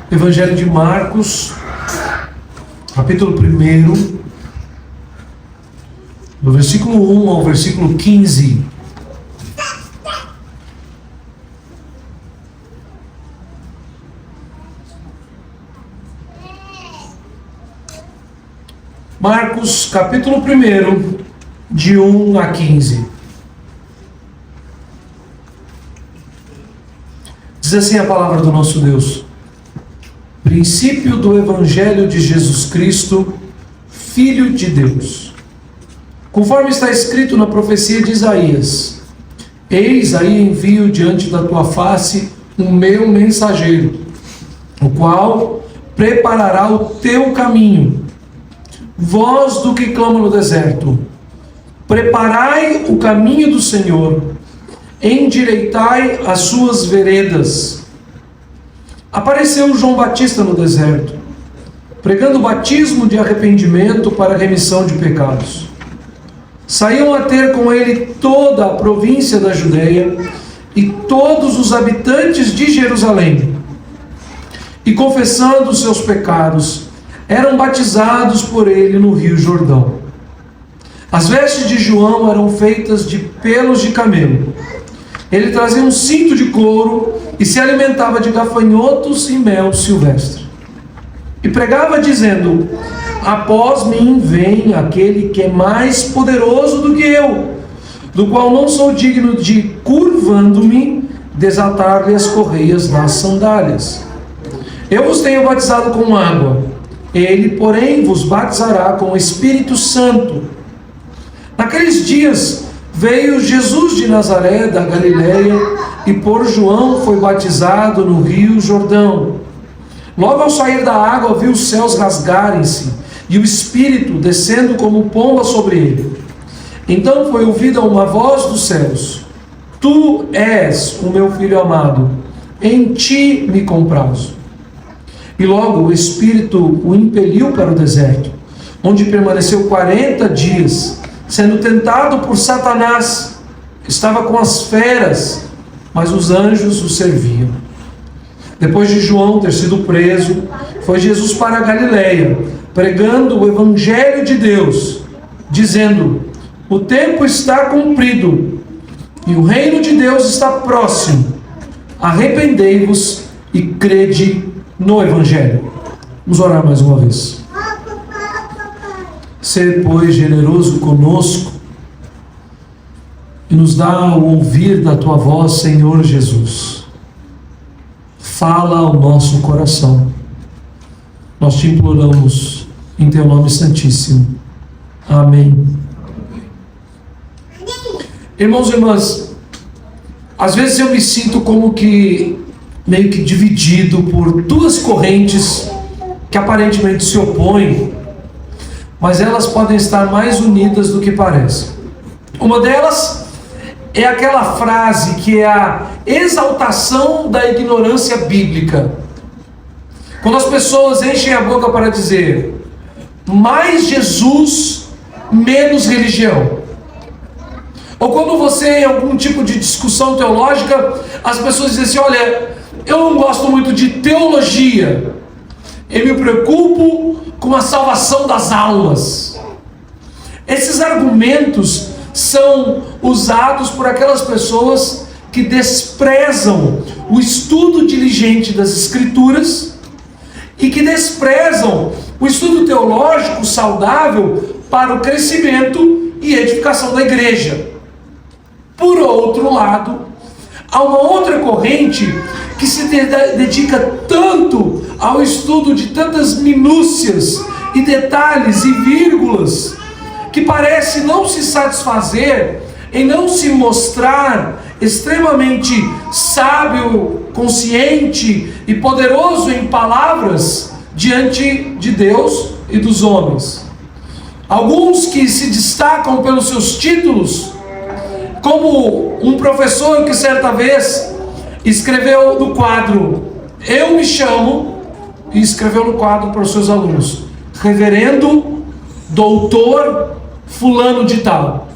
Evangelho de Marcos, capítulo 1, do versículo 1 ao versículo 15. Marcos, capítulo 1, de 1 a 15. Diz assim a palavra do nosso Deus: princípio do Evangelho de Jesus Cristo, Filho de Deus. Conforme está escrito na profecia de Isaías: eis aí envio diante da tua face o meu mensageiro, o qual preparará o teu caminho. Voz do que clama no deserto: preparai o caminho do Senhor, endireitai as suas veredas. Apareceu João Batista no deserto, pregando o batismo de arrependimento para a remissão de pecados. Saíam a ter com ele toda a província da Judeia e todos os habitantes de Jerusalém, e confessando os seus pecados, eram batizados por ele no Rio Jordão. As vestes de João eram feitas de pelos de camelo. Ele trazia um cinto de couro e se alimentava de gafanhotos e mel silvestre. E pregava dizendo: após mim vem aquele que é mais poderoso do que eu, do qual não sou digno de, curvando-me, desatar-lhe as correias das sandálias. Eu vos tenho batizado com água, ele, porém, vos batizará com o Espírito Santo. Naqueles dias veio Jesus de Nazaré, da Galileia, e por João foi batizado no Rio Jordão. Logo ao sair da água, viu os céus rasgarem-se, e o Espírito descendo como pomba sobre ele. Então foi ouvida uma voz dos céus: tu és o meu Filho amado, em ti me comprazo. E logo o Espírito o impeliu para o deserto, onde permaneceu 40 dias, sendo tentado por Satanás. Estava com as feras, mas os anjos o serviam. Depois de João ter sido preso, foi Jesus para a Galileia, pregando o Evangelho de Deus, dizendo: o tempo está cumprido, e o reino de Deus está próximo. Arrependei-vos e crede no Evangelho. Vamos orar mais uma vez. Ser, pois, generoso conosco e nos dá o ouvir da tua voz, Senhor Jesus. Fala ao nosso coração. Nós te imploramos em teu nome santíssimo. Amém. Irmãos e irmãs, às vezes eu me sinto como que meio que dividido por duas correntes que aparentemente se opõem, mas elas podem estar mais unidas do que parece. Uma delas é aquela frase que é a exaltação da ignorância bíblica. Quando as pessoas enchem a boca para dizer: mais Jesus, menos religião. Ou quando você, em algum tipo de discussão teológica, as pessoas dizem assim: olha, eu não gosto muito de teologia, eu me preocupo com a salvação das almas. Esses argumentos são usados por aquelas pessoas que desprezam o estudo diligente das Escrituras e que desprezam o estudo teológico saudável para o crescimento e edificação da igreja. Por outro lado, há uma outra corrente que se dedica tanto ao estudo de tantas minúcias e detalhes e vírgulas, que parece não se satisfazer em não se mostrar extremamente sábio, consciente e poderoso em palavras diante de Deus e dos homens. Alguns que se destacam pelos seus títulos, como um professor que certa vez escreveu no quadro "Eu me chamo", e escreveu no quadro para os seus alunos: Reverendo Doutor Fulano de Tal.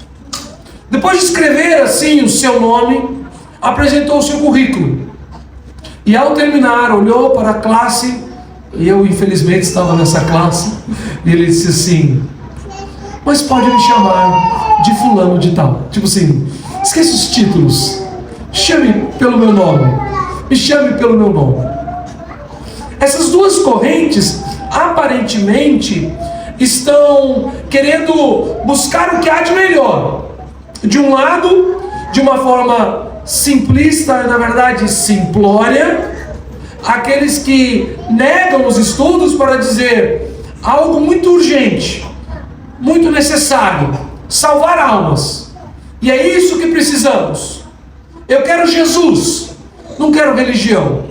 Depois de escrever assim o seu nome, apresentou o seu currículo. E ao terminar, olhou para a classe, e eu infelizmente estava nessa classe, e ele disse assim: mas pode me chamar de fulano de tal. Tipo assim, esqueça os títulos, chame pelo meu nome, me chame pelo meu nome. Essas duas correntes, aparentemente, estão querendo buscar o que há de melhor. De um lado, de uma forma simplista, na verdade simplória, aqueles que negam os estudos para dizer algo muito urgente, muito necessário, salvar almas. E é isso que precisamos. Eu quero Jesus, não quero religião.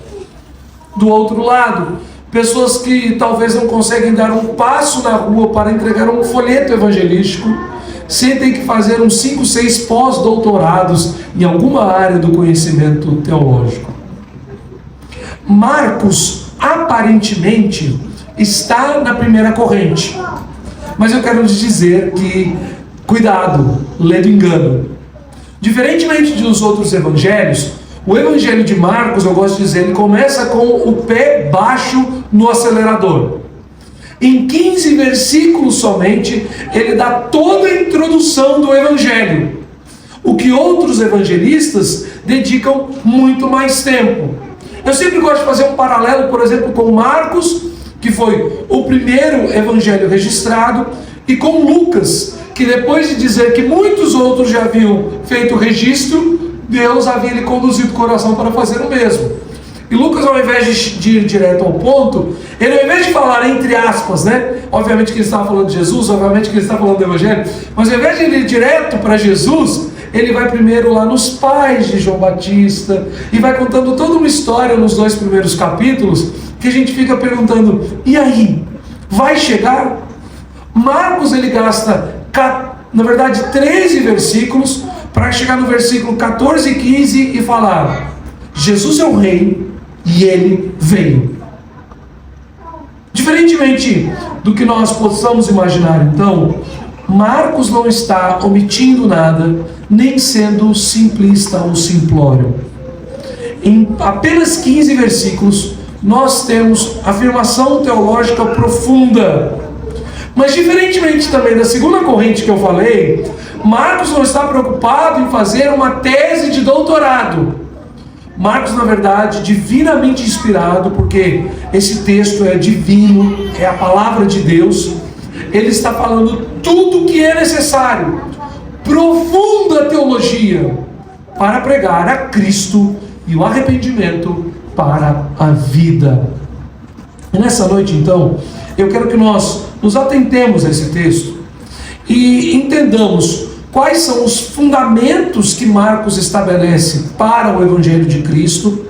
Do outro lado, pessoas que talvez não conseguem dar um passo na rua para entregar um folheto evangelístico, sentem que fazer uns 5, 6 pós-doutorados em alguma área do conhecimento teológico. Marcos, aparentemente, está na primeira corrente. Mas eu quero lhes dizer que, cuidado, lê do engano. Diferentemente dos outros evangelhos, o evangelho de Marcos, eu gosto de dizer, ele começa com o pé baixo no acelerador. Em 15 versículos somente, ele dá toda a introdução do evangelho, o que outros evangelistas dedicam muito mais tempo. Eu sempre gosto de fazer um paralelo, por exemplo, com Marcos, que foi o primeiro evangelho registrado, e com Lucas, que depois de dizer que muitos outros já haviam feito o registro, Deus havia lhe conduzido o coração para fazer o mesmo. E Lucas, ao invés de ir direto ao ponto, ele, ao invés de falar entre aspas, né? Obviamente que ele estava falando de Jesus, obviamente que ele estava falando do Evangelho, mas ao invés de ir direto para Jesus, ele vai primeiro lá nos pais de João Batista, e vai contando toda uma história nos 2 primeiros capítulos, que a gente fica perguntando, e aí? Vai chegar? Marcos, ele gasta, na verdade, 13 versículos, para chegar no versículo 14 e 15 e falar: Jesus é o rei e ele veio. Diferentemente do que nós possamos imaginar, então, Marcos não está omitindo nada, nem sendo simplista ou simplório. Em apenas 15 versículos, nós temos afirmação teológica profunda. Mas diferentemente também da segunda corrente que eu falei, Marcos não está preocupado em fazer uma tese de doutorado. Marcos, na verdade, divinamente inspirado, porque esse texto é divino, é a palavra de Deus. Ele está falando tudo o que é necessário, profunda teologia, para pregar a Cristo e o arrependimento para a vida. E nessa noite, então, eu quero que nós nos atentemos a esse texto e entendamos quais são os fundamentos que Marcos estabelece para o Evangelho de Cristo.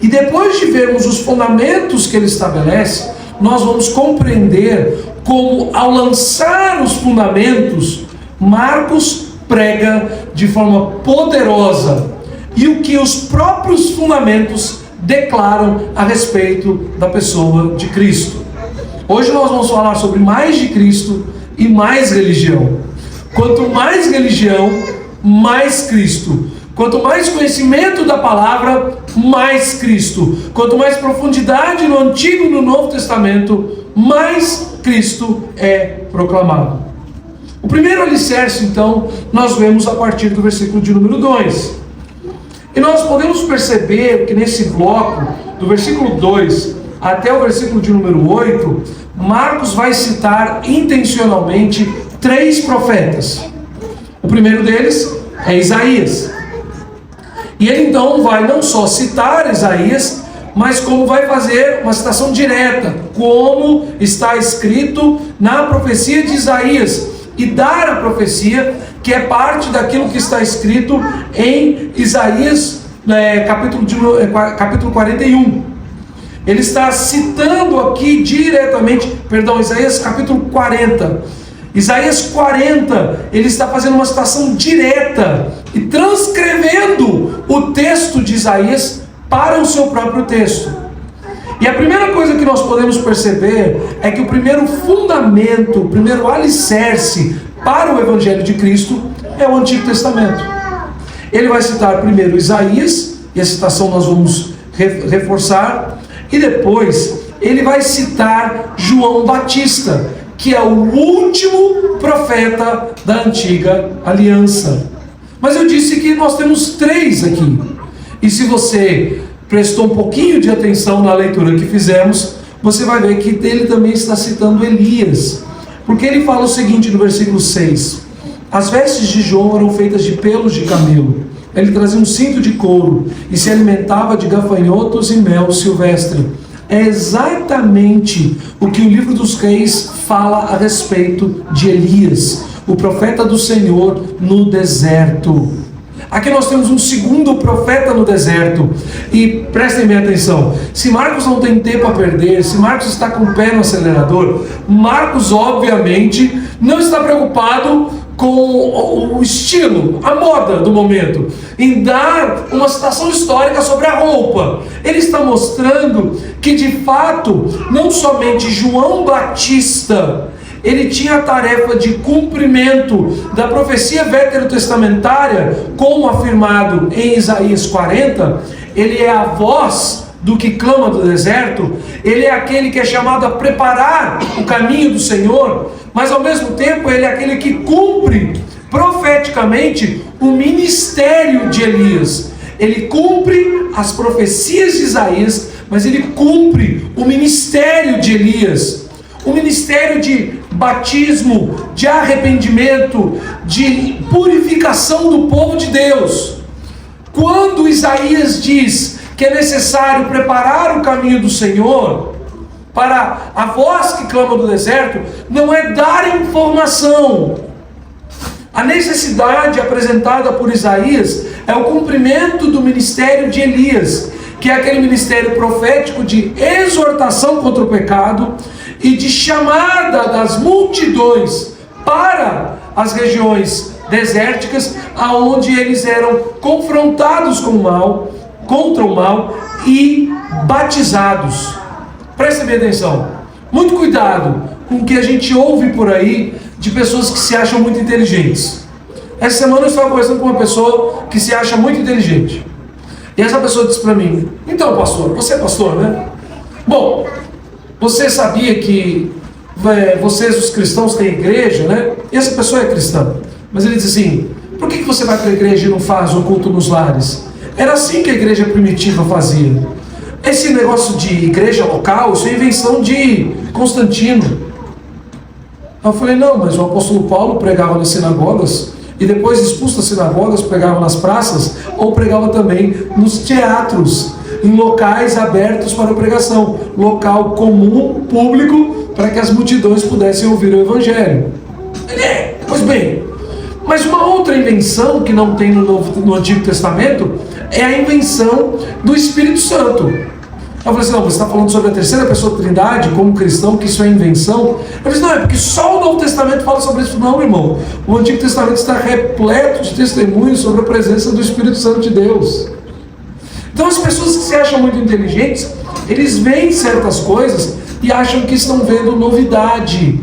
E depois de vermos os fundamentos que ele estabelece, nós vamos compreender como, ao lançar os fundamentos, Marcos prega de forma poderosa e o que os próprios fundamentos declaram a respeito da pessoa de Cristo. Hoje nós vamos falar sobre mais de Cristo e mais religião. Quanto mais religião, mais Cristo. Quanto mais conhecimento da palavra, mais Cristo. Quanto mais profundidade no Antigo e no Novo Testamento, mais Cristo é proclamado. O primeiro alicerce, então, nós vemos a partir do versículo de número 2. E nós podemos perceber que nesse bloco, do versículo 2 até o versículo de número 8, Marcos vai citar intencionalmente 3 profetas. O primeiro deles é Isaías. E ele então vai não só citar Isaías, mas como vai fazer uma citação direta, como está escrito na profecia de Isaías, e dar a profecia que é parte daquilo que está escrito em Isaías, capítulo 41. Ele está citando aqui diretamente, Isaías capítulo 40. Isaías 40, ele está fazendo uma citação direta e transcrevendo o texto de Isaías para o seu próprio texto. E a primeira coisa que nós podemos perceber é que o primeiro fundamento, o primeiro alicerce para o Evangelho de Cristo é o Antigo Testamento. Ele vai citar primeiro Isaías, e a citação nós vamos reforçar. E depois ele vai citar João Batista, que é o último profeta da antiga aliança. Mas eu disse que nós temos 3 aqui. E se você prestou um pouquinho de atenção na leitura que fizemos, você vai ver que ele também está citando Elias. Porque ele fala o seguinte no versículo 6: as vestes de João eram feitas de pelos de camelo. Ele trazia um cinto de couro e se alimentava de gafanhotos e mel silvestre. É exatamente o que o livro dos Reis fala a respeito de Elias, o profeta do Senhor no deserto. Aqui nós temos um segundo profeta no deserto. E prestem bem atenção, se Marcos não tem tempo a perder, se Marcos está com o pé no acelerador, Marcos obviamente não está preocupado com o estilo, a moda do momento, em dar uma citação histórica sobre a roupa. Ele está mostrando que de fato, não somente João Batista, ele tinha a tarefa de cumprimento da profecia veterotestamentária, como afirmado em Isaías 40, ele é a voz do que clama do deserto, ele é aquele que é chamado a preparar o caminho do Senhor, mas ao mesmo tempo ele é aquele que cumpre profeticamente o ministério de Elias. Ele cumpre as profecias de Isaías, mas ele cumpre o ministério de Elias, o ministério de batismo, de arrependimento, de purificação do povo de Deus. Quando Isaías diz que é necessário preparar o caminho do Senhor, para a voz que clama do deserto, não é dar informação. A necessidade apresentada por Isaías é o cumprimento do ministério de Elias, que é aquele ministério profético de exortação contra o pecado e de chamada das multidões para as regiões desérticas, aonde eles eram confrontados com o mal, contra o mal e batizados. Prestem bem atenção, muito cuidado com o que a gente ouve por aí de pessoas que se acham muito inteligentes. Essa semana eu estava conversando com uma pessoa que se acha muito inteligente. E essa pessoa disse para mim: então pastor, você é pastor, né? Bom, você sabia que vocês os cristãos têm igreja, né? E essa pessoa é cristã. Mas ele disse assim: por que você vai para a igreja e não faz o culto nos lares? Era assim que a igreja primitiva fazia. Esse negócio de igreja local, isso é invenção de Constantino. Eu falei: não, mas o apóstolo Paulo pregava nas sinagogas, e depois expulso das sinagogas, pregava nas praças, ou pregava também nos teatros, em locais abertos para a pregação, local comum, público, para que as multidões pudessem ouvir o Evangelho. Pois bem, mas uma outra invenção que não tem no Antigo Testamento é a invenção do Espírito Santo. Eu falei assim: não, você está falando sobre a terceira pessoa da Trindade, como cristão, que isso é invenção? Eu falei assim: não, é porque só o Novo Testamento fala sobre isso. Não, irmão, o Antigo Testamento está repleto de testemunhos sobre a presença do Espírito Santo de Deus. Então as pessoas que se acham muito inteligentes, eles veem certas coisas e acham que estão vendo novidade.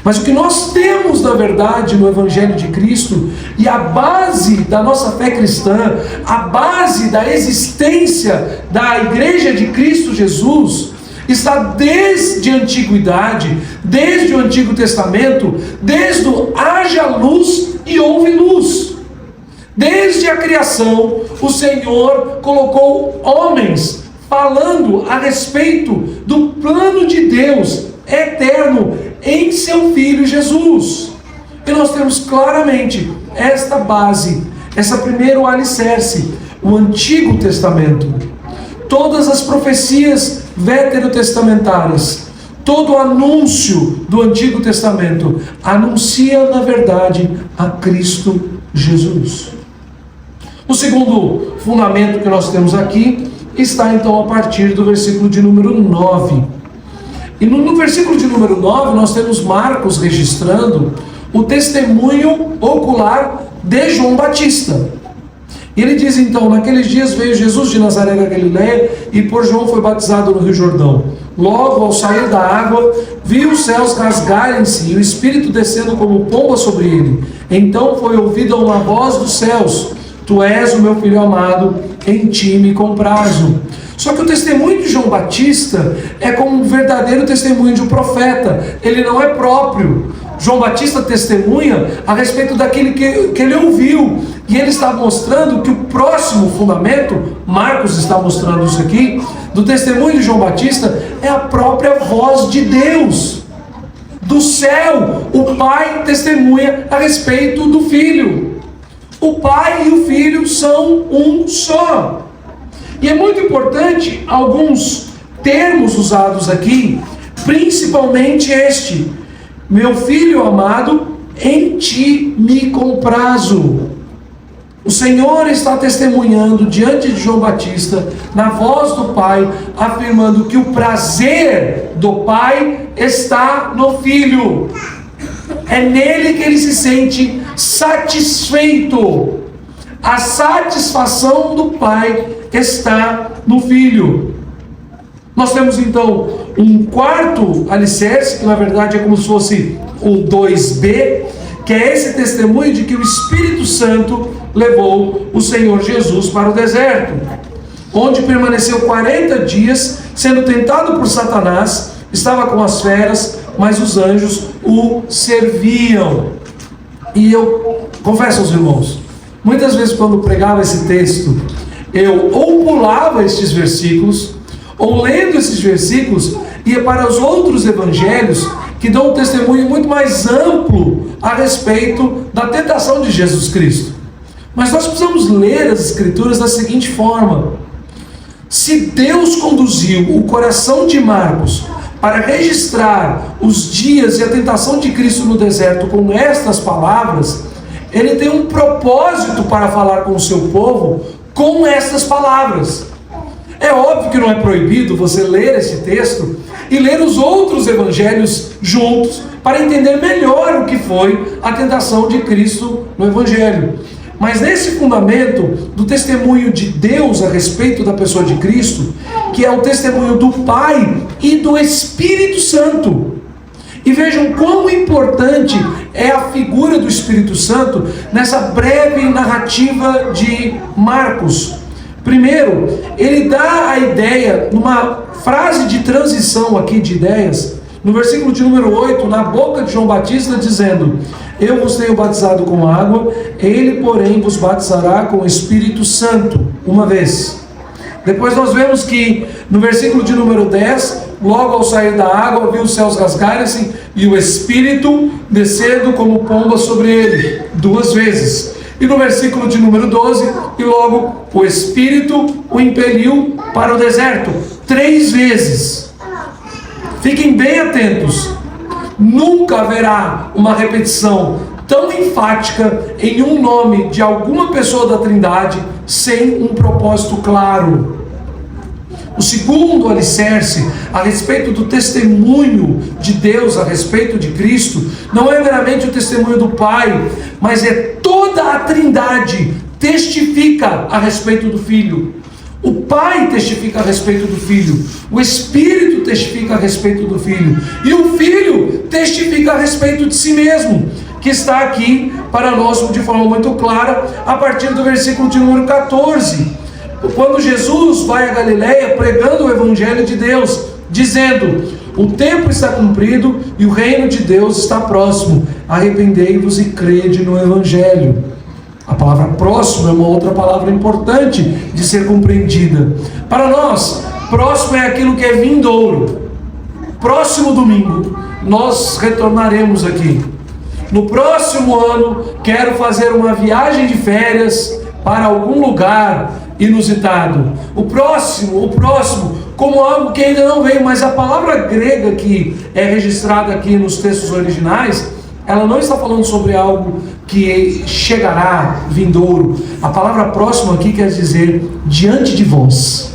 Mas o que nós temos, na verdade, no Evangelho de Cristo, e a base da nossa fé cristã, a base da existência da Igreja de Cristo Jesus, está desde a antiguidade, desde o Antigo Testamento, desde o haja luz e houve luz. Desde a criação, o Senhor colocou homens falando a respeito do plano de Deus eterno em seu Filho Jesus. E nós temos claramente esta base, essa primeiro alicerce, o Antigo Testamento. Todas as profecias veterotestamentárias, todo o anúncio do Antigo Testamento anuncia, na verdade, a Cristo Jesus. O segundo fundamento que nós temos aqui está então a partir do versículo de número 9. E no versículo de número 9 nós temos Marcos registrando o testemunho ocular de João Batista. E ele diz então: naqueles dias veio Jesus de Nazaré da Galileia e por João foi batizado no Rio Jordão. Logo, ao sair da água, viu os céus rasgarem-se e o Espírito descendo como pomba sobre ele. Então foi ouvida uma voz dos céus: Tu és o meu Filho amado, em ti me comprazo. Só que o testemunho de João Batista é como um verdadeiro testemunho de um profeta. Ele não é próprio. João Batista testemunha a respeito daquilo que ele ouviu. E ele está mostrando que o próximo fundamento, Marcos está mostrando isso aqui, do testemunho de João Batista, é a própria voz de Deus. Do céu, o Pai testemunha a respeito do Filho. O Pai e o Filho são um só. E é muito importante alguns termos usados aqui, principalmente este: meu filho amado, em ti me comprazo. O Senhor está testemunhando diante de João Batista, na voz do Pai, afirmando que o prazer do Pai está no Filho. É nele que ele se sente satisfeito. A satisfação do Pai está no Filho. Nós temos então um quarto alicerce, que na verdade é como se fosse o 2b, que é esse testemunho de que o Espírito Santo levou o Senhor Jesus para o deserto, onde permaneceu 40 dias, sendo tentado por Satanás, estava com as feras, mas os anjos o serviam. E eu confesso aos irmãos, muitas vezes quando pregava esse texto, eu ou pulava estes versículos, ou lendo esses versículos, ia para os outros evangelhos, que dão um testemunho muito mais amplo a respeito da tentação de Jesus Cristo. Mas nós precisamos ler as Escrituras da seguinte forma: se Deus conduziu o coração de Marcos para registrar os dias e a tentação de Cristo no deserto com estas palavras, ele tem um propósito para falar com o seu povo com estas palavras. É óbvio que não é proibido você ler esse texto e ler os outros evangelhos juntos para entender melhor o que foi a tentação de Cristo no evangelho. Mas nesse fundamento do testemunho de Deus a respeito da pessoa de Cristo, que é o testemunho do Pai e do Espírito Santo. E vejam quão importante é a figura do Espírito Santo nessa breve narrativa de Marcos. Primeiro, ele dá a ideia, numa frase de transição aqui de ideias, no versículo de número 8, na boca de João Batista, dizendo: eu vos tenho batizado com água, ele, porém, vos batizará com o Espírito Santo, uma vez. Depois nós vemos que, no versículo de número 10, logo ao sair da água, viu os céus rasgarem-se e o Espírito descendo como pomba sobre ele, duas vezes. E no versículo de número 12, e logo o Espírito o impeliu para o deserto, 3 vezes. Fiquem bem atentos, nunca haverá uma repetição tão enfática em um nome de alguma pessoa da Trindade sem um propósito claro. O segundo alicerce a respeito do testemunho de Deus a respeito de Cristo não é meramente o testemunho do Pai, mas é toda a Trindade testifica a respeito do Filho. O Pai testifica a respeito do Filho, o Espírito testifica a respeito do Filho, e o Filho testifica a respeito de si mesmo, que está aqui para nós de forma muito clara, a partir do versículo de número 14, quando Jesus vai a Galileia pregando o Evangelho de Deus, dizendo: o tempo está cumprido e o reino de Deus está próximo, arrependei-vos e crede no Evangelho. A palavra próximo é uma outra palavra importante de ser compreendida. Para nós, próximo é aquilo que é vindouro. Próximo domingo, nós retornaremos aqui. No próximo ano, quero fazer uma viagem de férias para algum lugar inusitado. O próximo, como algo que ainda não veio, mas a palavra grega que é registrada aqui nos textos originais, ela não está falando sobre algo que chegará vindouro. A palavra próximo aqui quer dizer diante de vós.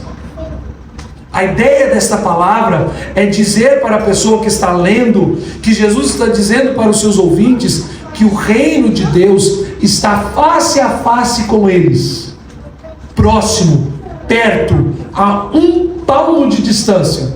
A ideia desta palavra é dizer para a pessoa que está lendo, que Jesus está dizendo para os seus ouvintes, que o reino de Deus está face a face com eles. Próximo, perto, a um palmo de distância.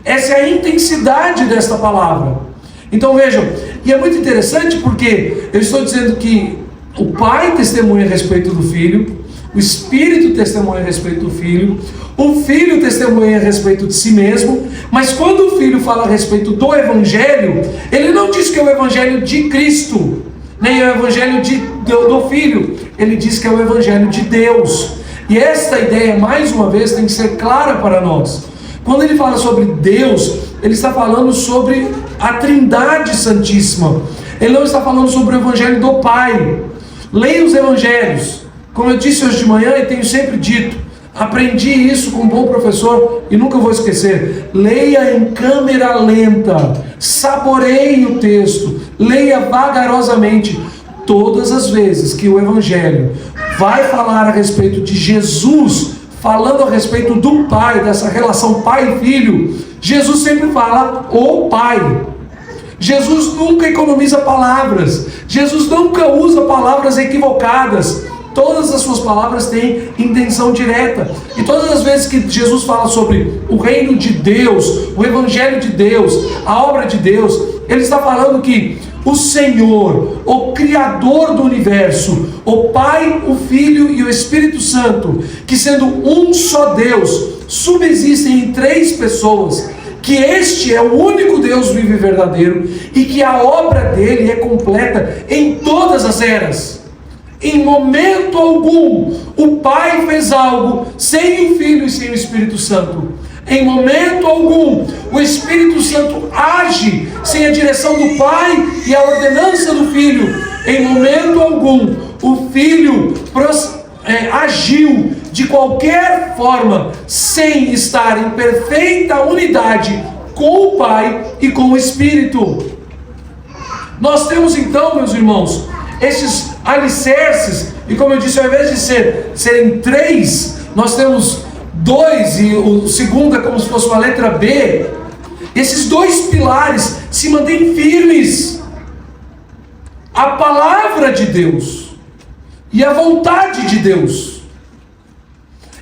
Essa é a intensidade desta palavra. Então vejam, e é muito interessante porque eu estou dizendo que o Pai testemunha a respeito do Filho, o Espírito testemunha a respeito do Filho, O Filho testemunha a respeito de si mesmo, mas quando o Filho fala a respeito do Evangelho, ele não diz que é o Evangelho de Cristo, nem é o Evangelho do Filho, ele diz que é o Evangelho de Deus. E esta ideia, mais uma vez, tem que ser clara para nós. Quando ele fala sobre Deus, ele está falando sobre a Trindade Santíssima. Ele não está falando sobre o Evangelho do Pai. Leia os Evangelhos. Como eu disse hoje de manhã e tenho sempre dito, aprendi isso com um bom professor e nunca vou esquecer. Leia em câmera lenta, saboreie o texto, leia vagarosamente. Todas as vezes que o Evangelho vai falar a respeito de Jesus, falando a respeito do Pai, dessa relação pai e filho, Jesus sempre fala o Pai. Jesus nunca economiza palavras, Jesus nunca usa palavras equivocadas. Todas as suas palavras têm intenção direta. E todas as vezes que Jesus fala sobre o reino de Deus, o Evangelho de Deus, a obra de Deus, ele está falando que o Senhor, o Criador do universo, o Pai, o Filho e o Espírito Santo, que sendo um só Deus, subsistem em três pessoas, que este é o único Deus vivo e verdadeiro, e que a obra dele é completa em todas as eras. Em momento algum, o Pai fez algo sem o Filho e sem o Espírito Santo. Em momento algum, o Espírito Santo age sem a direção do Pai e a ordenança do Filho. Em momento algum, o Filho agiu de qualquer forma, sem estar em perfeita unidade com o Pai e com o Espírito. Nós temos então, meus irmãos, esses alicerces, e como eu disse, ao invés de serem três, nós temos dois, e o segundo é como se fosse uma letra B. Esses dois pilares se mantêm firmes: a palavra de Deus e a vontade de Deus.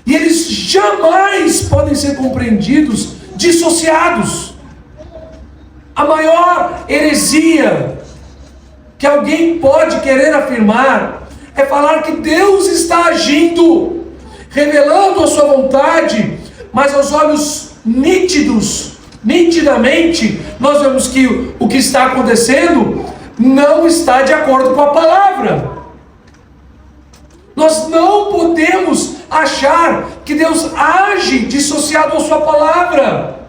E eles jamais podem ser compreendidos dissociados. A maior heresia que alguém pode querer afirmar é falar que Deus está agindo, revelando a sua vontade, mas aos olhos nitidamente, nós vemos que o que está acontecendo não está de acordo com a palavra. Nós não podemos achar que Deus age dissociado da sua palavra.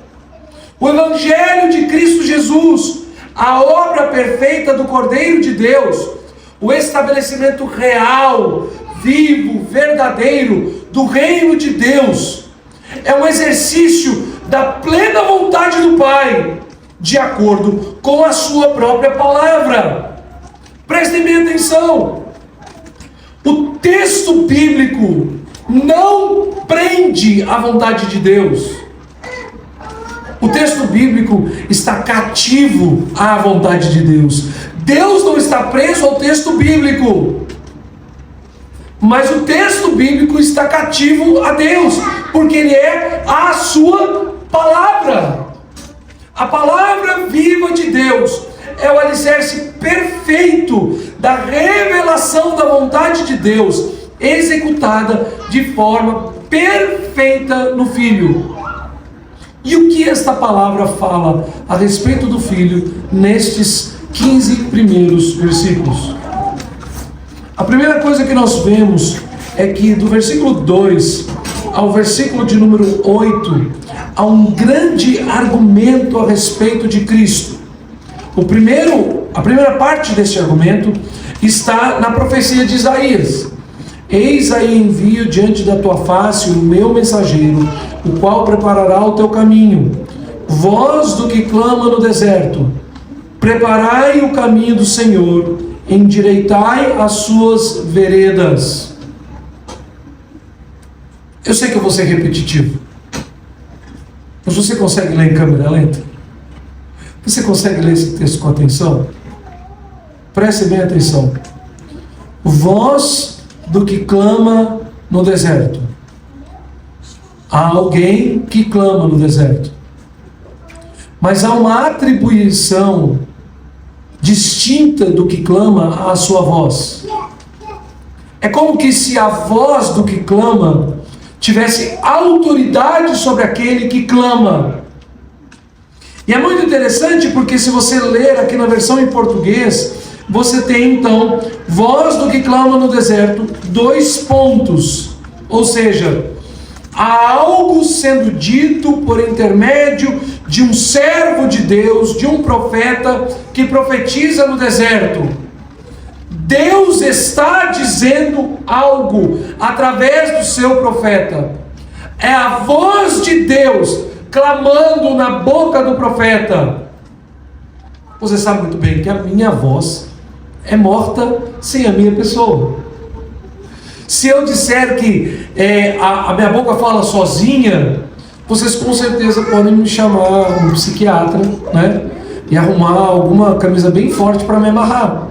O Evangelho de Cristo Jesus, a obra perfeita do Cordeiro de Deus, o estabelecimento real, vivo, verdadeiro do reino de Deus, é um exercício da plena vontade do Pai, de acordo com a sua própria palavra. Prestem bem atenção. O texto bíblico não prende a vontade de Deus. O texto bíblico está cativo à vontade de Deus. Deus não está preso ao texto bíblico, mas o texto bíblico está cativo a Deus, porque ele é a sua palavra. A palavra viva de Deus é o alicerce perfeito da revelação da vontade de Deus, executada de forma perfeita no Filho. E o que esta palavra fala a respeito do Filho nestes 15 primeiros versículos? A primeira coisa que nós vemos é que do versículo 2 ao versículo de número 8, há um grande argumento a respeito de Cristo. A primeira parte deste argumento está na profecia de Isaías. Eis aí envio diante da tua face o meu mensageiro, o qual preparará o teu caminho. Voz do que clama no deserto, preparai o caminho do Senhor, endireitai as suas veredas. Eu sei que eu vou ser repetitivo, mas você consegue ler em câmera lenta? Você consegue ler esse texto com atenção? Preste bem atenção. Voz do que clama no deserto. Há alguém que clama no deserto, mas há uma atribuição distinta do que clama à sua voz. É como que se a voz do que clama tivesse autoridade sobre aquele que clama. E é muito interessante porque se você ler aqui na versão em português, você tem então, voz do que clama no deserto, 2 pontos. Ou seja, há algo sendo dito por intermédio de um servo de Deus, de um profeta que profetiza no deserto. Deus está dizendo algo através do seu profeta. É a voz de Deus clamando na boca do profeta. Você sabe muito bem que a minha voz é morta sem a minha pessoa. Se eu disser que a minha boca fala sozinha, vocês com certeza podem me chamar um psiquiatra, né? E arrumar alguma camisa bem forte para me amarrar.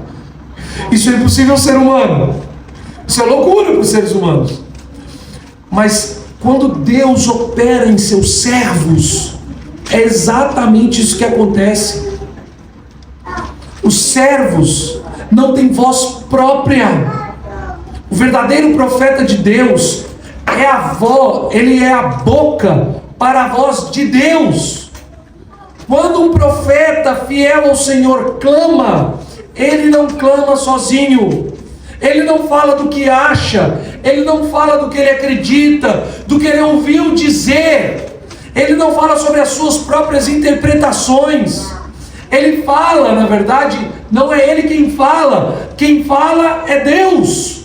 Isso é impossível ao ser humano. Isso é loucura para os seres humanos. Mas quando Deus opera em seus servos, é exatamente isso que acontece. Os servos não têm voz própria. O verdadeiro profeta de Deus é a voz, ele é a boca para a voz de Deus. Quando um profeta fiel ao Senhor clama, ele não clama sozinho. Ele não fala do que acha, ele não fala do que ele acredita, do que ele ouviu dizer. Ele não fala sobre as suas próprias interpretações. Ele fala, na verdade, não é ele quem fala é Deus.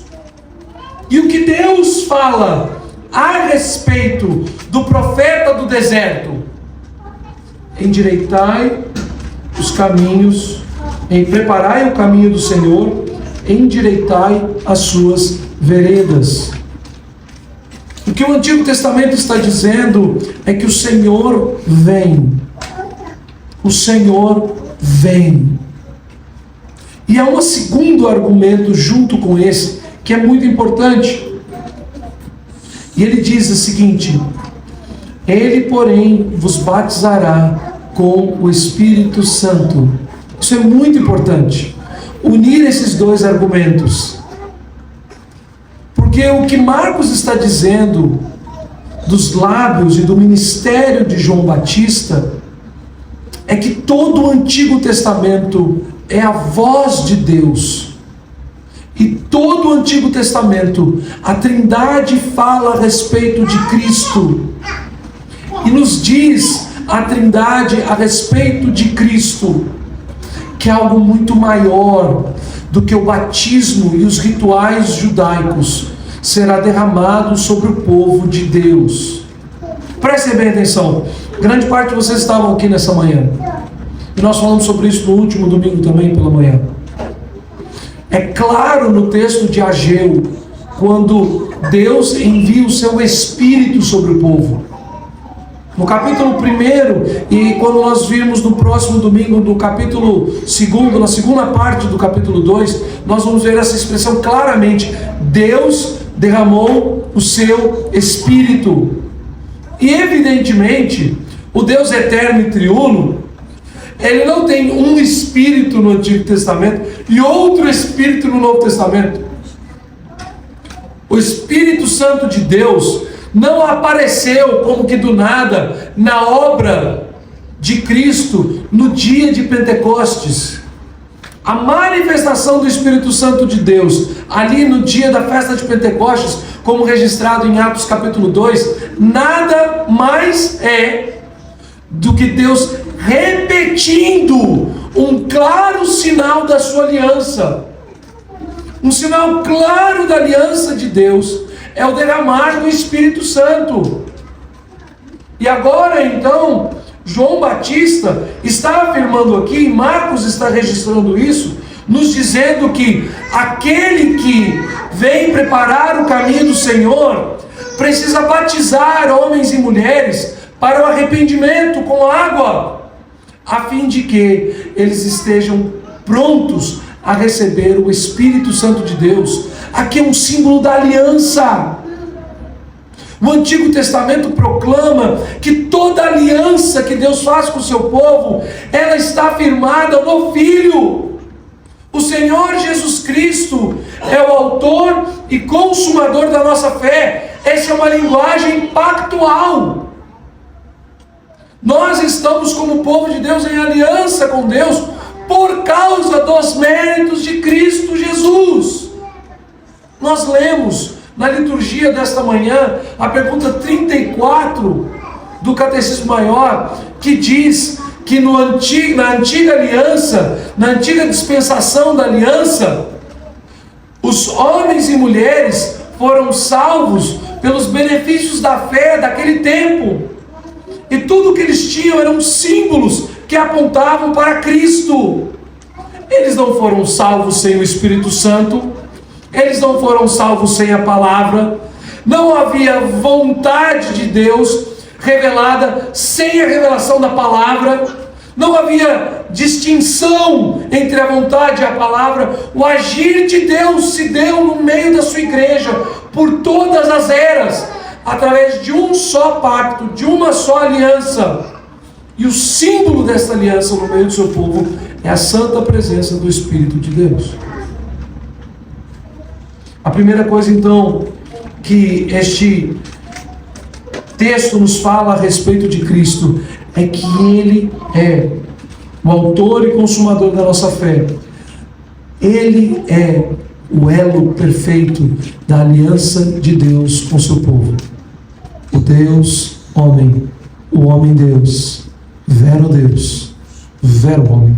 E o que Deus fala a respeito do profeta do deserto? Endireitai os caminhos, preparai o caminho do Senhor, endireitai as suas veredas. O que o Antigo Testamento está dizendo é que o Senhor vem. O Senhor vem. E há um segundo argumento junto com esse, que é muito importante. E ele diz o seguinte: ele, porém, vos batizará com o Espírito Santo. Isso é muito importante. Unir esses 2 argumentos. Porque o que Marcos está dizendo dos lábios e do ministério de João Batista é que todo o Antigo Testamento é a voz de Deus. E todo o Antigo Testamento, a Trindade fala a respeito de Cristo. E nos diz a Trindade a respeito de Cristo, que é algo muito maior do que o batismo e os rituais judaicos será derramado sobre o povo de Deus. Prestem bem atenção. Grande parte de vocês estavam aqui nessa manhã. E nós falamos sobre isso no último domingo também pela manhã. É claro no texto de Ageu, quando Deus envia o seu Espírito sobre o povo. No capítulo 1, e quando nós virmos no próximo domingo, no capítulo 2, na segunda parte do capítulo 2, nós vamos ver essa expressão claramente. Deus derramou o seu Espírito. E evidentemente, o Deus eterno e triuno, ele não tem um Espírito no Antigo Testamento e outro Espírito no Novo Testamento. O Espírito Santo de Deus não apareceu como que do nada na obra de Cristo no dia de Pentecostes. A manifestação do Espírito Santo de Deus ali no dia da festa de Pentecostes, como registrado em Atos capítulo 2, nada mais é do que Deus repetindo um claro sinal da sua aliança. Um sinal claro da aliança de Deus é o derramar do Espírito Santo. E agora então, João Batista está afirmando aqui, Marcos está registrando isso, nos dizendo que aquele que vem preparar o caminho do Senhor precisa batizar homens e mulheres para o arrependimento com água, a fim de que eles estejam prontos a receber o Espírito Santo de Deus. Aqui é um símbolo da aliança. O Antigo Testamento proclama que toda aliança que Deus faz com o seu povo, ela está firmada no Filho. O Senhor Jesus Cristo é o autor e consumador da nossa fé. Essa é uma linguagem pactual. Nós estamos como povo de Deus em aliança com Deus por causa dos méritos de Cristo Jesus. Nós lemos na liturgia desta manhã a pergunta 34 do Catecismo Maior, que diz que na antiga aliança, na antiga dispensação da aliança, os homens e mulheres foram salvos pelos benefícios da fé daquele tempo. E tudo o que eles tinham eram símbolos que apontavam para Cristo. Eles não foram salvos sem o Espírito Santo, eles não foram salvos sem a palavra, não havia vontade de Deus revelada sem a revelação da palavra, não havia distinção entre a vontade e a palavra. O agir de Deus se deu no meio da sua igreja, por todas as eras, através de um só pacto, de uma só aliança. E o símbolo dessa aliança no meio do seu povo é a santa presença do Espírito de Deus. A primeira coisa, então, que este texto nos fala a respeito de Cristo é que Ele é o autor e consumador da nossa fé. Ele é o elo perfeito da aliança de Deus com o seu povo. O Deus homem, o homem Deus, vero Deus, vero homem.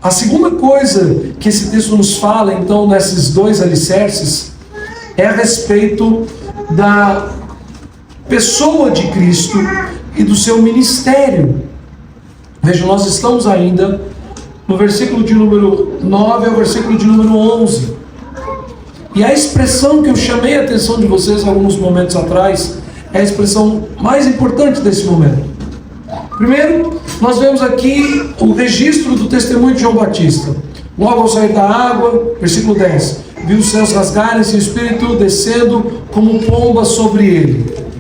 A segunda coisa que esse texto nos fala, então, nesses dois alicerces, é a respeito da pessoa de Cristo e do seu ministério. Veja, nós estamos ainda no versículo de número 9 ao versículo de número 11. E a expressão que eu chamei a atenção de vocês alguns momentos atrás é a expressão mais importante desse momento. Primeiro, nós vemos aqui o registro do testemunho de João Batista. Logo ao sair da água, versículo 10, viu os céus rasgarem-se e o Espírito descendo como pomba sobre ele.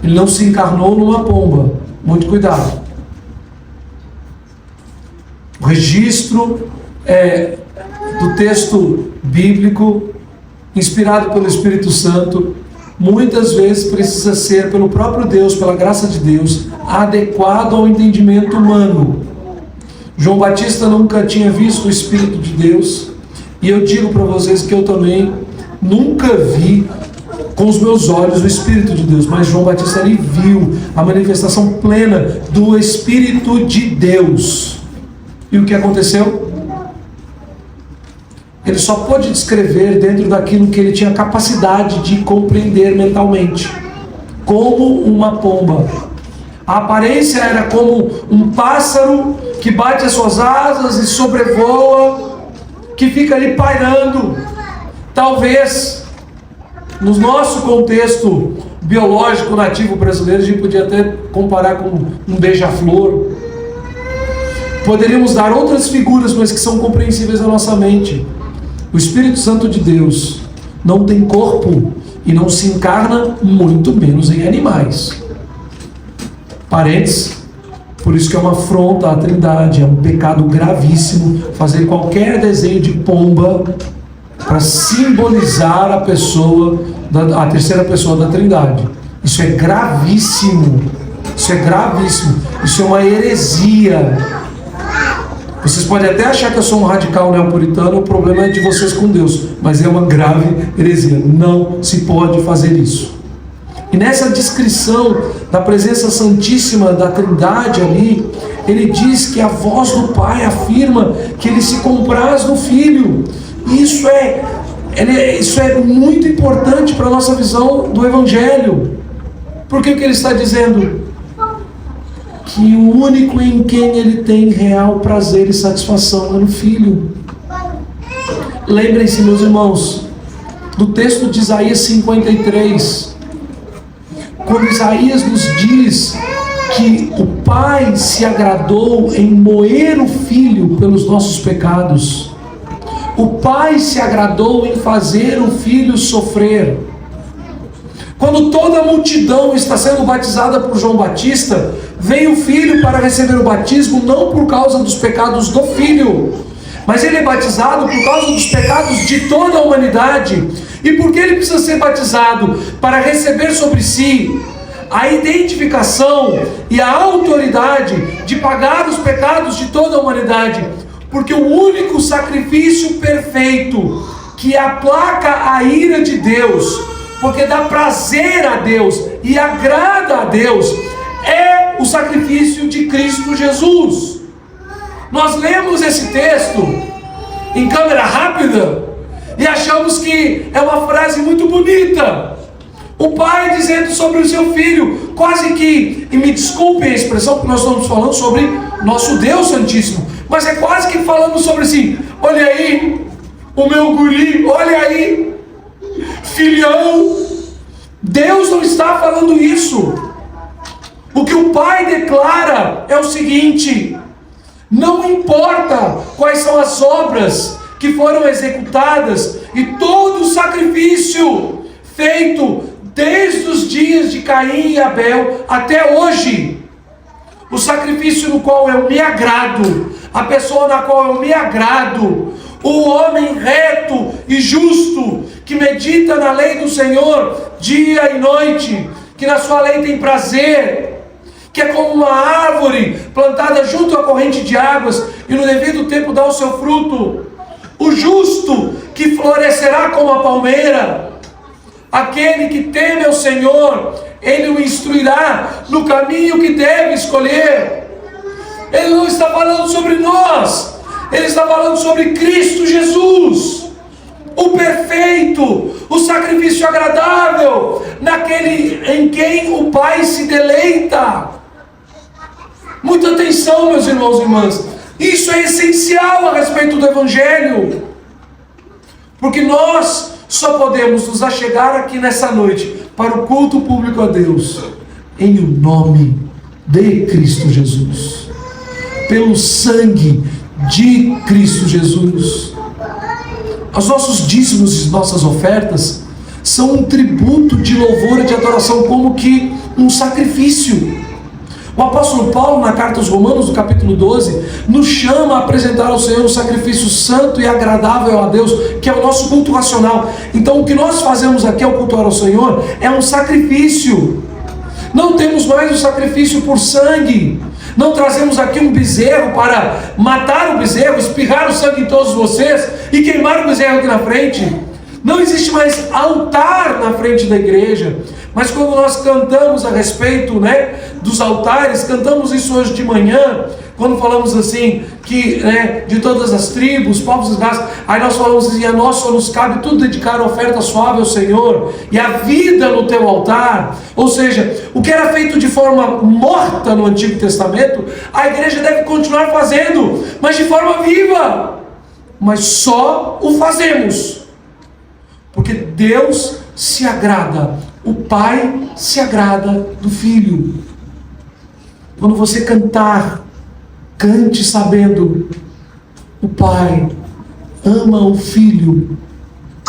Ele não se encarnou numa pomba, muito cuidado. O registro do texto bíblico, inspirado pelo Espírito Santo, muitas vezes precisa ser, pelo próprio Deus, pela graça de Deus, adequado ao entendimento humano. João Batista nunca tinha visto o Espírito de Deus, e eu digo para vocês que eu também nunca vi com os meus olhos o Espírito de Deus, mas João Batista ali viu a manifestação plena do Espírito de Deus. E o que aconteceu? Ele só pôde descrever dentro daquilo que ele tinha capacidade de compreender mentalmente, como uma pomba. A aparência era como um pássaro que bate as suas asas e sobrevoa, que fica ali pairando. Talvez, no nosso contexto biológico nativo brasileiro, a gente podia até comparar com um beija-flor. Poderíamos dar outras figuras, mas que são compreensíveis na nossa mente. O Espírito Santo de Deus não tem corpo e não se encarna, muito menos em animais. Parênteses, por isso que é uma afronta à Trindade, é um pecado gravíssimo fazer qualquer desenho de pomba para simbolizar a pessoa, a terceira pessoa da Trindade. Isso é gravíssimo, isso é gravíssimo, isso é uma heresia. Vocês podem até achar que eu sou um radical neopuritano, o problema é de vocês com Deus, mas é uma grave heresia, não se pode fazer isso. E nessa descrição da presença santíssima da Trindade ali, ele diz que a voz do Pai afirma que ele se compraz no Filho. Isso é muito importante para a nossa visão do Evangelho. Porque o que ele está dizendo? Que o único em quem ele tem real prazer e satisfação é no Filho. Lembrem-se, meus irmãos, do texto de Isaías 53, quando Isaías nos diz que o Pai se agradou em moer o Filho pelos nossos pecados. O Pai se agradou em fazer o Filho sofrer. Quando toda a multidão está sendo batizada por João Batista, vem o Filho para receber o batismo, não por causa dos pecados do Filho, mas ele é batizado por causa dos pecados de toda a humanidade. E por que ele precisa ser batizado? Para receber sobre si a identificação e a autoridade de pagar os pecados de toda a humanidade. Porque o único sacrifício perfeito que aplaca a ira de Deus, porque dá prazer a Deus e agrada a Deus, é o sacrifício de Cristo Jesus. Nós lemos esse texto em câmera rápida e achamos que é uma frase muito bonita. O pai dizendo sobre o seu filho, quase que, e me desculpem a expressão, porque nós estamos falando sobre nosso Deus Santíssimo, mas é quase que falando sobre assim: olha aí, o meu guri, olha aí, filhão. Deus não está falando isso. O que o pai declara é o seguinte: não importa quais são as obras que foram executadas e todo o sacrifício feito desde os dias de Caim e Abel até hoje, o sacrifício no qual eu me agrado, a pessoa na qual eu me agrado, o homem reto e justo, que medita na lei do Senhor dia e noite, que na sua lei tem prazer, que é como uma árvore plantada junto à corrente de águas, e no devido tempo dá o seu fruto. O justo, que florescerá como a palmeira. Aquele que teme ao Senhor, Ele o instruirá no caminho que deve escolher. Ele não está falando sobre nós, Ele está falando sobre Cristo Jesus, o perfeito, o sacrifício agradável, naquele em quem o Pai se deleita. Muita atenção, meus irmãos e irmãs, isso é essencial a respeito do Evangelho, porque nós só podemos nos achegar aqui nessa noite para o culto público a Deus em o nome de Cristo Jesus, pelo sangue de Cristo Jesus. Os nossos dízimos e nossas ofertas são um tributo de louvor e de adoração, como que um sacrifício. O apóstolo Paulo, na carta aos Romanos, no capítulo 12, nos chama a apresentar ao Senhor um sacrifício santo e agradável a Deus, que é o nosso culto racional. Então o que nós fazemos aqui ao cultuar ao Senhor é um sacrifício. Não temos mais o sacrifício por sangue. Não trazemos aqui um bezerro para matar o bezerro, espirrar o sangue em todos vocês e queimar o bezerro aqui na frente. Não existe mais altar na frente da igreja. Mas quando nós cantamos a respeito, dos altares, cantamos isso hoje de manhã, quando falamos assim, que de todas as tribos, povos e raças, aí nós falamos assim: a nós só nos cabe tudo dedicar a oferta suave ao Senhor, e a vida no teu altar. Ou seja, o que era feito de forma morta no Antigo Testamento, a igreja deve continuar fazendo, mas de forma viva. Mas só o fazemos porque Deus se agrada, o Pai se agrada do Filho. Quando você cantar, cante sabendo: o Pai ama o Filho.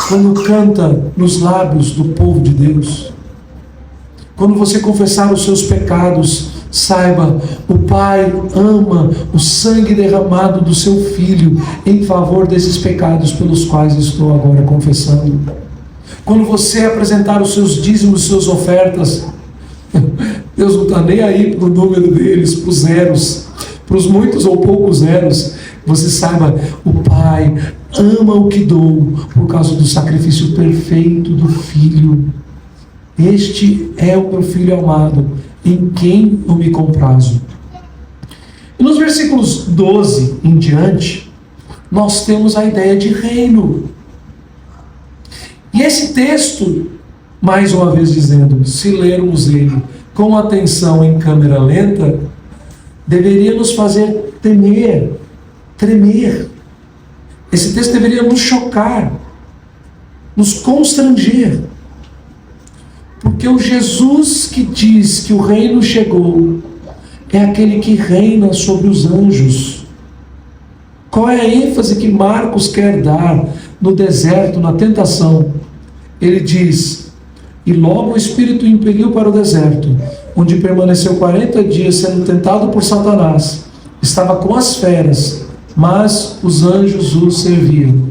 Quando canta nos lábios do povo de Deus. Quando você confessar os seus pecados, saiba: o Pai ama o sangue derramado do seu Filho em favor desses pecados pelos quais estou agora confessando. Quando você apresentar os seus dízimos, suas ofertas, Deus não está nem aí para o número deles, para os zeros, para os muitos ou poucos zeros. Você saiba: o Pai ama o que dou por causa do sacrifício perfeito do Filho. Este é o meu Filho amado, em quem eu me comprazo. E nos versículos 12 em diante, nós temos a ideia de reino. E esse texto, mais uma vez dizendo, se lermos ele com atenção em câmera lenta, deveria nos fazer temer, tremer. Esse texto deveria nos chocar, nos constranger. Porque o Jesus que diz que o reino chegou é aquele que reina sobre os anjos. Qual é a ênfase que Marcos quer dar no deserto, na tentação? Ele diz: e logo o Espírito o impeliu para o deserto, onde permaneceu 40 dias sendo tentado por Satanás. Estava com as feras mas os anjos o serviam.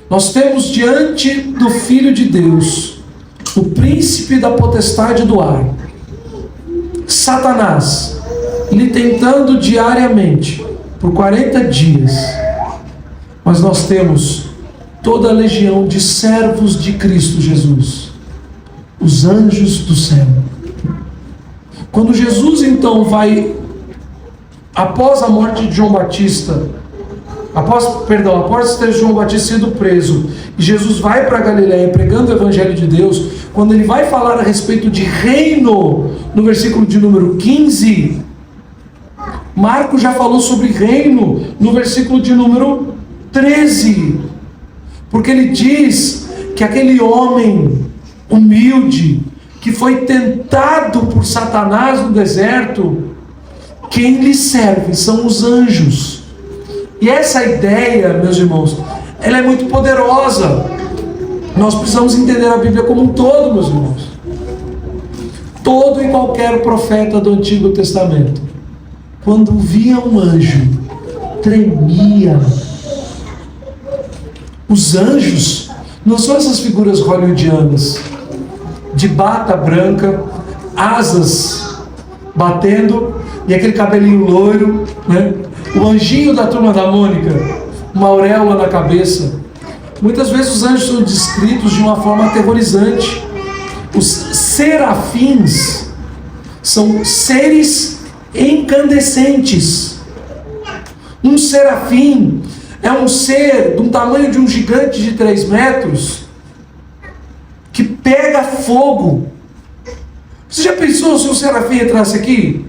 Nós temos diante do Filho de Deus o príncipe da potestade do ar, Satanás, lhe tentando diariamente por 40 dias. Mas nós temos toda a legião de servos de Cristo Jesus, os anjos do céu. Quando Jesus então vai, após a morte de João Batista, após ter João Batista sido preso, e Jesus vai para Galiléia pregando o Evangelho de Deus, quando ele vai falar a respeito de reino, no versículo de número 15, Marcos já falou sobre reino no versículo de número 13, porque ele diz que aquele homem humilde, que foi tentado por Satanás no deserto, quem lhe serve são os anjos. E essa ideia, meus irmãos, ela é muito poderosa. Nós precisamos entender a Bíblia como um todo, meus irmãos. Todo e qualquer profeta do Antigo Testamento, quando via um anjo, tremia. Os anjos não são essas figuras hollywoodianas, de bata branca, asas batendo, e aquele cabelinho loiro, né? O anjinho da Turma da Mônica, uma auréola na cabeça. Muitas vezes os anjos são descritos de uma forma aterrorizante. Os serafins são seres incandescentes. Um serafim é um ser do tamanho de um gigante de 3 metros, que pega fogo. Você já pensou se um serafim entrasse aqui?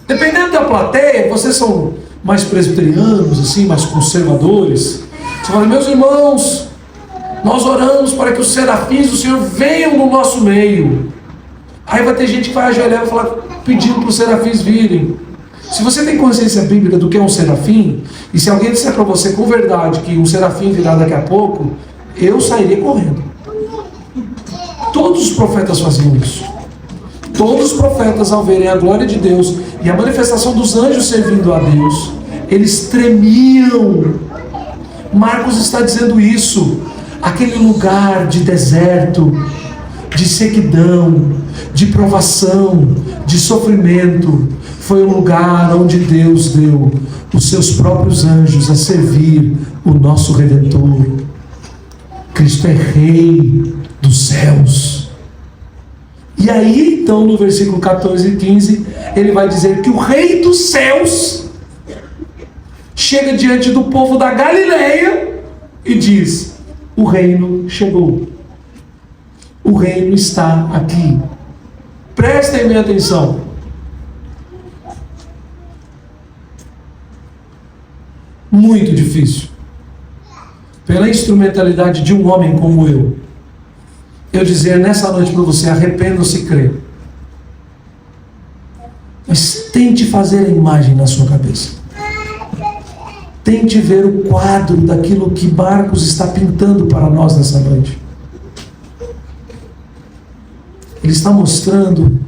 Dependendo da plateia, vocês são mais presbiterianos, assim, mais conservadores. Você fala, meus irmãos, nós oramos para que os serafins do Senhor venham no nosso meio. Aí vai ter gente que vai ajoelhar e falar, pedindo para os serafins virem. Se você tem consciência bíblica do que é um serafim, e se alguém disser para você com verdade que um serafim virá daqui a pouco, eu sairia correndo. Todos os profetas faziam isso. Todos os profetas, ao verem a glória de Deus e a manifestação dos anjos servindo a Deus, eles tremiam. Marcos está dizendo isso. Aquele lugar de deserto, de sequidão, de provação, de sofrimento, foi o lugar onde Deus deu os seus próprios anjos a servir o nosso Redentor. Cristo é Rei dos céus. E aí, então, no versículo 14 e 15, ele vai dizer que o Rei dos céus chega diante do povo da Galileia e diz, o reino chegou. O reino está aqui. Prestem minha atenção. Muito difícil, pela instrumentalidade de um homem como eu dizer nessa noite para você, arrependa-se e crê. Mas tente fazer a imagem na sua cabeça. Tente ver o quadro daquilo que Marcos está pintando para nós nessa noite. Ele está mostrando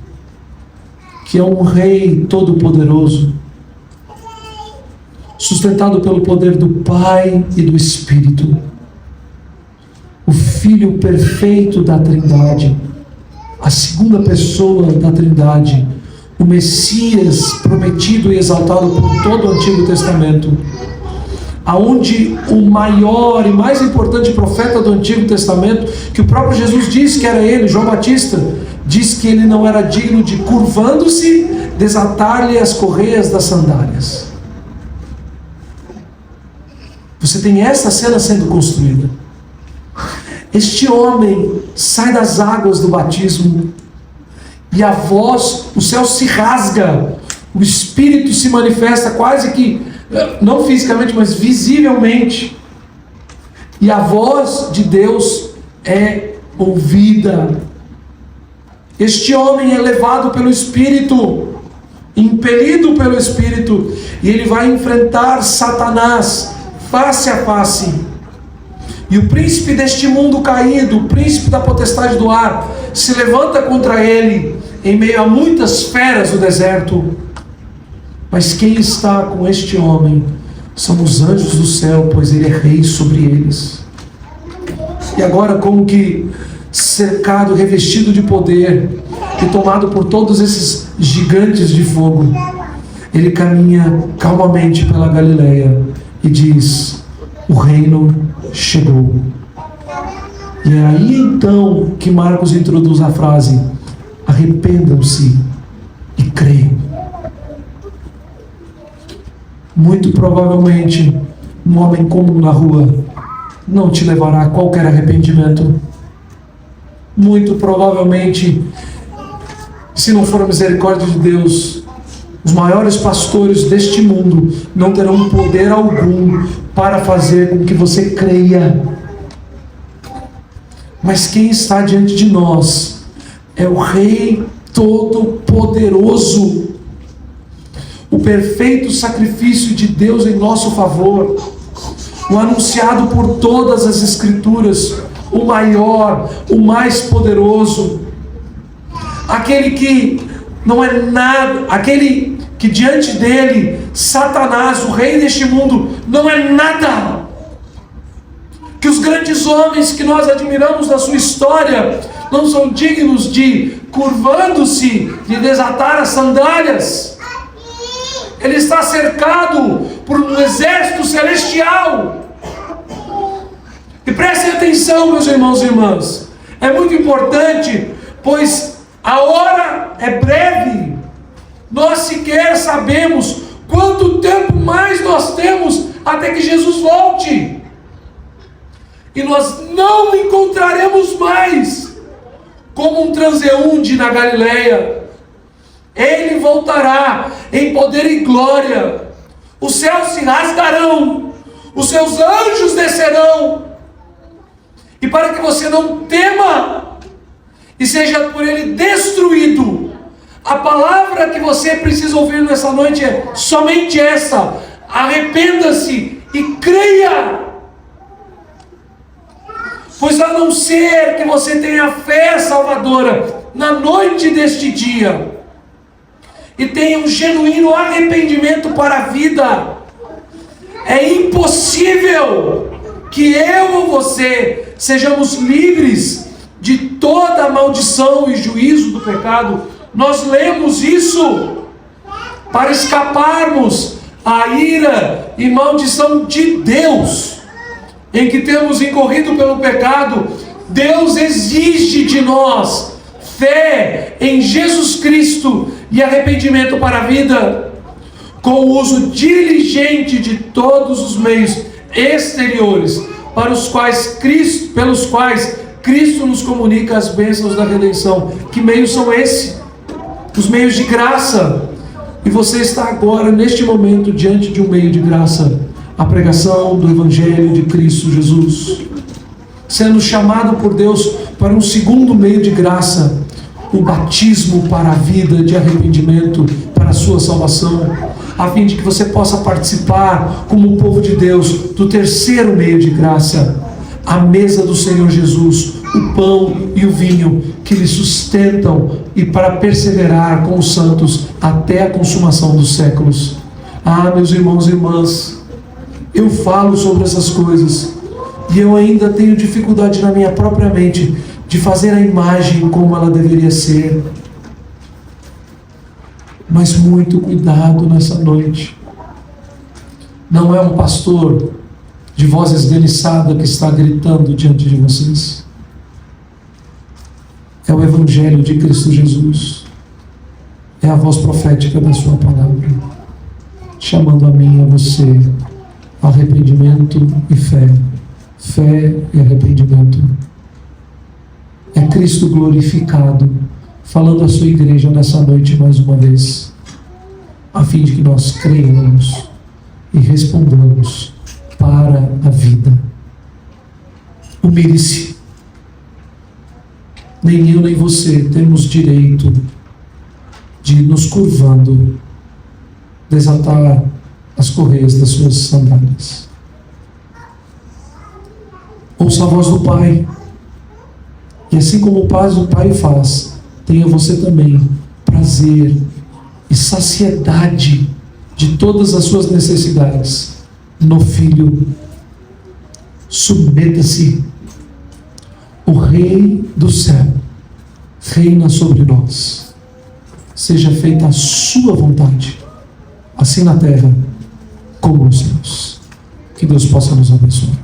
que é um rei todo-poderoso, sustentado pelo poder do Pai e do Espírito, o Filho perfeito da Trindade, a segunda pessoa da Trindade, o Messias prometido e exaltado por todo o Antigo Testamento, aonde o maior e mais importante profeta do Antigo Testamento, que o próprio Jesus disse que era ele, João Batista, disse que ele não era digno de, curvando-se, desatar-lhe as correias das sandálias. Você tem essa cena sendo construída. Este homem sai das águas do batismo e a voz, o céu se rasga, o Espírito se manifesta quase que, não fisicamente, mas visivelmente, e a voz de Deus é ouvida. Este homem é levado pelo Espírito, impelido pelo Espírito, e ele vai enfrentar Satanás face a face. E o príncipe deste mundo caído, o príncipe da potestade do ar, se levanta contra ele em meio a muitas feras do deserto. Mas quem está com este homem são os anjos do céu, pois ele é rei sobre eles. E agora, como que cercado, revestido de poder e tomado por todos esses gigantes de fogo, ele caminha calmamente pela Galileia e diz: o reino chegou. E é aí então que Marcos introduz a frase: arrependam-se e creiam. Muito provavelmente um homem comum na rua não te levará a qualquer arrependimento. Muito provavelmente, se não for a misericórdia de Deus, os maiores pastores deste mundo não terão poder algum para fazer com que você creia. Mas quem está diante de nós é o Rei Todo-Poderoso, o perfeito sacrifício de Deus em nosso favor, o anunciado por todas as Escrituras, o maior, o mais poderoso, aquele que não é nada, aquele que diante dele, Satanás, o rei deste mundo, não é nada. Que os grandes homens que nós admiramos na sua história não são dignos de, curvando-se, de desatar as sandálias. Ele está cercado por um exército celestial. E prestem atenção, meus irmãos e irmãs, é muito importante, pois a hora é breve. Nós sequer sabemos quanto tempo mais nós temos até que Jesus volte. E nós não encontraremos mais como um transeunte na Galileia. Ele voltará em poder e glória. Os céus se rasgarão, os seus anjos descerão. E para que você não tema e seja por ele destruído, a palavra que você precisa ouvir nessa noite é somente essa: arrependa-se e creia. Pois a não ser que você tenha fé salvadora na noite deste dia e tenha um genuíno arrependimento para a vida, é impossível que eu ou você sejamos livres de toda a maldição e juízo do pecado. Nós lemos isso para escaparmos à ira e maldição de Deus, em que temos incorrido pelo pecado. Deus exige de nós fé em Jesus Cristo e arrependimento para a vida, com o uso diligente de todos os meios exteriores pelos quais Cristo nos comunica as bênçãos da redenção. Que meios são esses? Os meios de graça. E você está agora, neste momento, diante de um meio de graça: a pregação do Evangelho de Cristo Jesus, sendo chamado por Deus para um segundo meio de graça, o batismo para a vida de arrependimento, para a sua salvação, a fim de que você possa participar, como o povo de Deus, do terceiro meio de graça, a mesa do Senhor Jesus, o pão e o vinho que lhe sustentam, e para perseverar com os santos até a consumação dos séculos. Ah, meus irmãos e irmãs, eu falo sobre essas coisas e eu ainda tenho dificuldade na minha própria mente de fazer a imagem como ela deveria ser. Mas muito cuidado nessa noite. Não é um pastor de voz esganiçada que está gritando diante de vocês. É o Evangelho de Cristo Jesus. É a voz profética da sua palavra, chamando a mim e a você arrependimento e fé. Fé e arrependimento. É Cristo glorificado, falando à sua igreja nessa noite mais uma vez, a fim de que nós creiamos e respondamos para a vida. Humilhe-se. Nem eu nem você temos direito de, nos curvando, desatar as correias das suas sandálias. Ouça a voz do Pai, e assim como o Pai faz, tenha você também prazer e saciedade de todas as suas necessidades no Filho. Submeta-se. O Rei do céu reina sobre nós. Seja feita a sua vontade, assim na terra como nos céus. Que Deus possa nos abençoar.